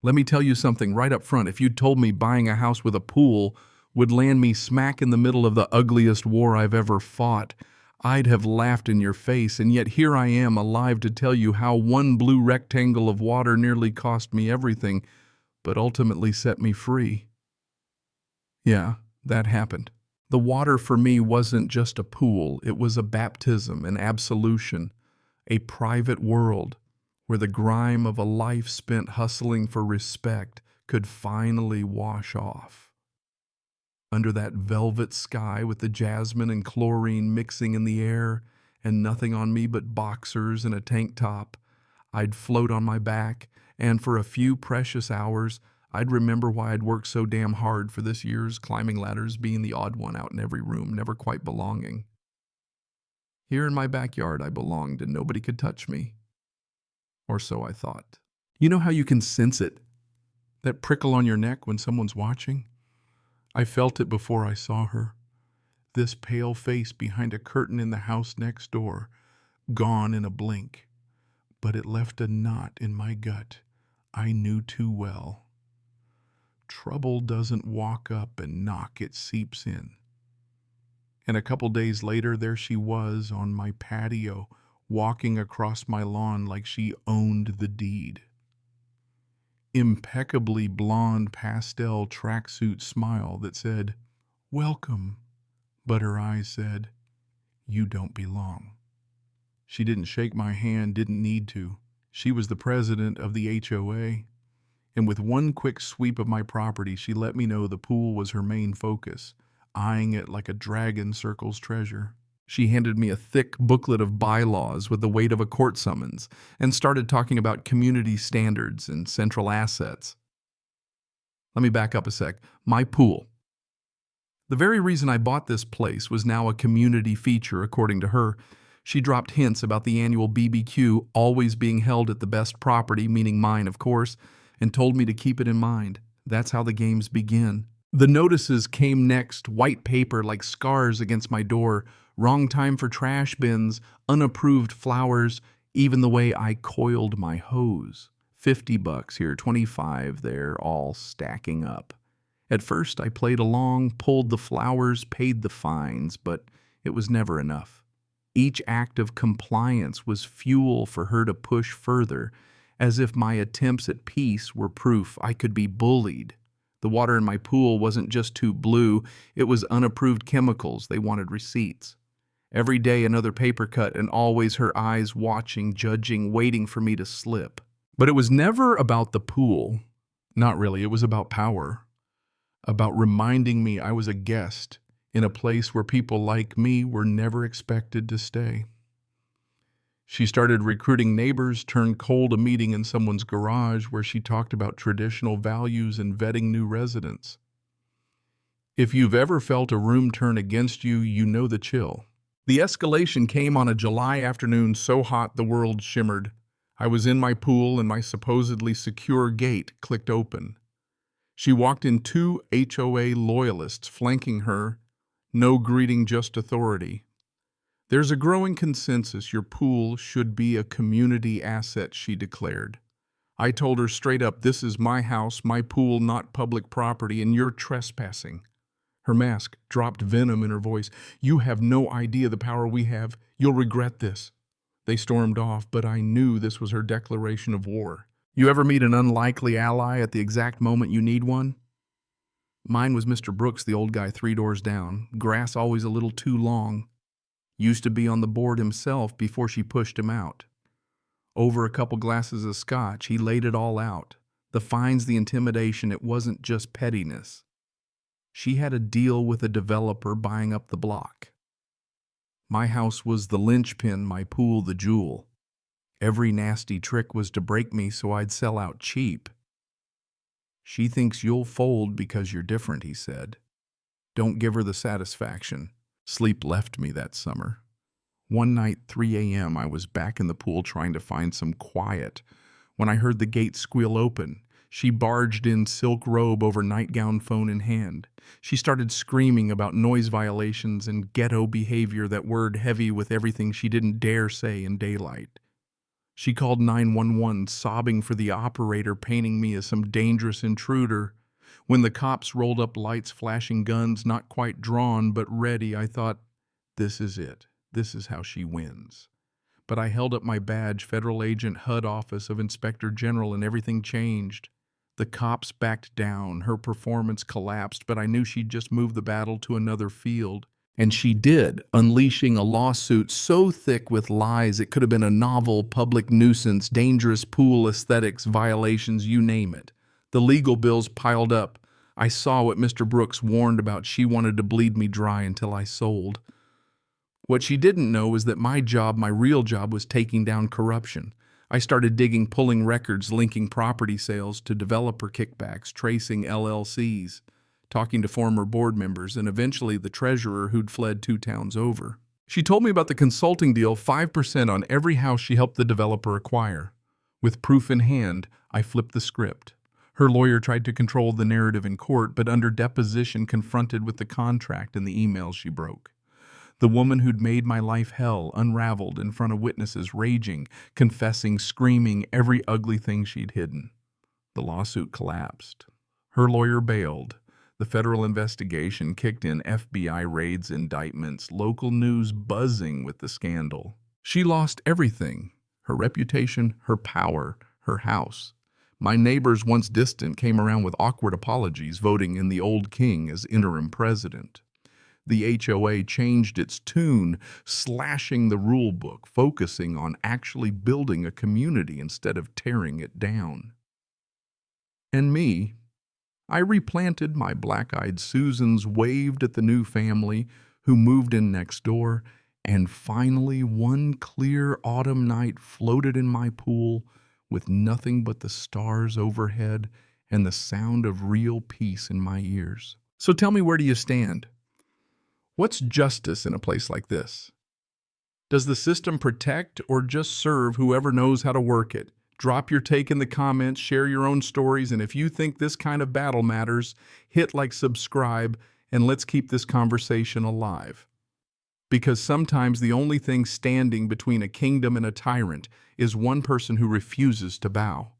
Let me tell you something right up front. If you'd told me buying a house with a pool would land me smack in the middle of the ugliest war I've ever fought, I'd have laughed in your face, and yet here I am alive to tell you how one blue rectangle of water nearly cost me everything, but ultimately set me free. Yeah, that happened. The water for me wasn't just a pool, it was a baptism, an absolution, a private world where the grime of a life spent hustling for respect could finally wash off. Under that velvet sky with the jasmine and chlorine mixing in the air and nothing on me but boxers and a tank top, I'd float on my back, and for a few precious hours, I'd remember why I'd worked so damn hard for this year's climbing ladders, being the odd one out in every room, never quite belonging. Here in my backyard I belonged and nobody could touch me. Or so I thought. You know how you can sense it? That prickle on your neck when someone's watching? I felt it before I saw her. This pale face behind a curtain in the house next door, gone in a blink. But it left a knot in my gut I knew too well. Trouble doesn't walk up and knock, it seeps in. And a couple days later, there she was on my patio, walking across my lawn like she owned the deed. Impeccably blonde pastel tracksuit smile that said, "Welcome," but her eyes said, "You don't belong." She didn't shake my hand, didn't need to. She was the president of the HOA, and with one quick sweep of my property, she let me know the pool was her main focus, eyeing it like a dragon circles treasure. She handed me a thick booklet of bylaws with the weight of a court summons and started talking about community standards and central assets. Let me back up a sec. My pool. The very reason I bought this place was now a community feature, according to her. She dropped hints about the annual BBQ always being held at the best property, meaning mine, of course, and told me to keep it in mind. That's how the games begin. The notices came next, white paper like scars against my door, wrong time for trash bins, unapproved flowers, even the way I coiled my hose. $50 here, 25 there, all stacking up. At first I played along, pulled the flowers, paid the fines, but it was never enough. Each act of compliance was fuel for her to push further, as if my attempts at peace were proof I could be bullied. The water in my pool wasn't just too blue, it was unapproved chemicals. They wanted receipts. Every day another paper cut, and always her eyes watching, judging, waiting for me to slip. But it was never about the pool. Not really, it was about power. About reminding me I was a guest in a place where people like me were never expected to stay. She started recruiting neighbors, turned cold a meeting in someone's garage where she talked about traditional values and vetting new residents. If you've ever felt a room turn against you, you know the chill. The escalation came on a July afternoon so hot the world shimmered. I was in my pool and my supposedly secure gate clicked open. She walked in, two HOA loyalists flanking her. No greeting, just authority. "There's a growing consensus your pool should be a community asset," she declared. I told her straight up, "This is my house, my pool, not public property, and you're trespassing." Her mask dropped venom in her voice. "You have no idea the power we have. You'll regret this." They stormed off, but I knew this was her declaration of war. You ever meet an unlikely ally at the exact moment you need one? Mine was Mr. Brooks, the old guy 3 doors down. Grass always a little too long. Used to be on the board himself before she pushed him out. Over a couple glasses of scotch, he laid it all out. The fines, the intimidation, it wasn't just pettiness. She had a deal with a developer buying up the block. My house was the linchpin, my pool the jewel. Every nasty trick was to break me so I'd sell out cheap. "She thinks you'll fold because you're different," he said. "Don't give her the satisfaction." Sleep left me that summer. One night, 3 a.m., I was back in the pool trying to find some quiet when I heard the gate squeal open. She barged in, silk robe over nightgown, phone in hand. She started screaming about noise violations and ghetto behavior, that word heavy with everything she didn't dare say in daylight. She called 911, sobbing for the operator, painting me as some dangerous intruder. When the cops rolled up lights, flashing guns, not quite drawn but ready, I thought, this is it. This is how she wins. But I held up my badge, Federal Agent, HUD Office of Inspector General, and everything changed. The cops backed down. Her performance collapsed, but I knew she'd just moved the battle to another field. And she did, unleashing a lawsuit so thick with lies it could have been a novel, public nuisance, dangerous pool aesthetics, violations, you name it. The legal bills piled up. I saw what Mr. Brooks warned about. She wanted to bleed me dry until I sold. What she didn't know was that my job, my real job, was taking down corruption. I started digging, pulling records, linking property sales to developer kickbacks, tracing LLCs, talking to former board members, and eventually the treasurer who'd fled 2 towns over. She told me about the consulting deal, 5% on every house she helped the developer acquire. With proof in hand, I flipped the script. Her lawyer tried to control the narrative in court, but under deposition confronted with the contract and the emails she broke. The woman who'd made my life hell unraveled in front of witnesses, raging, confessing, screaming every ugly thing she'd hidden. The lawsuit collapsed. Her lawyer bailed. The federal investigation kicked in, FBI raids, indictments, local news buzzing with the scandal. She lost everything: her reputation, her power, her house. My neighbors, once distant, came around with awkward apologies, voting in the old king as interim president. The HOA changed its tune, slashing the rule book, focusing on actually building a community instead of tearing it down. And me, I replanted my black-eyed Susans, waved at the new family who moved in next door, and finally one clear autumn night floated in my pool with nothing but the stars overhead and the sound of real peace in my ears. So tell me, where do you stand? What's justice in a place like this? Does the system protect or just serve whoever knows how to work it? Drop your take in the comments, share your own stories, and if you think this kind of battle matters, hit like, subscribe, and let's keep this conversation alive. Because sometimes the only thing standing between a kingdom and a tyrant is one person who refuses to bow.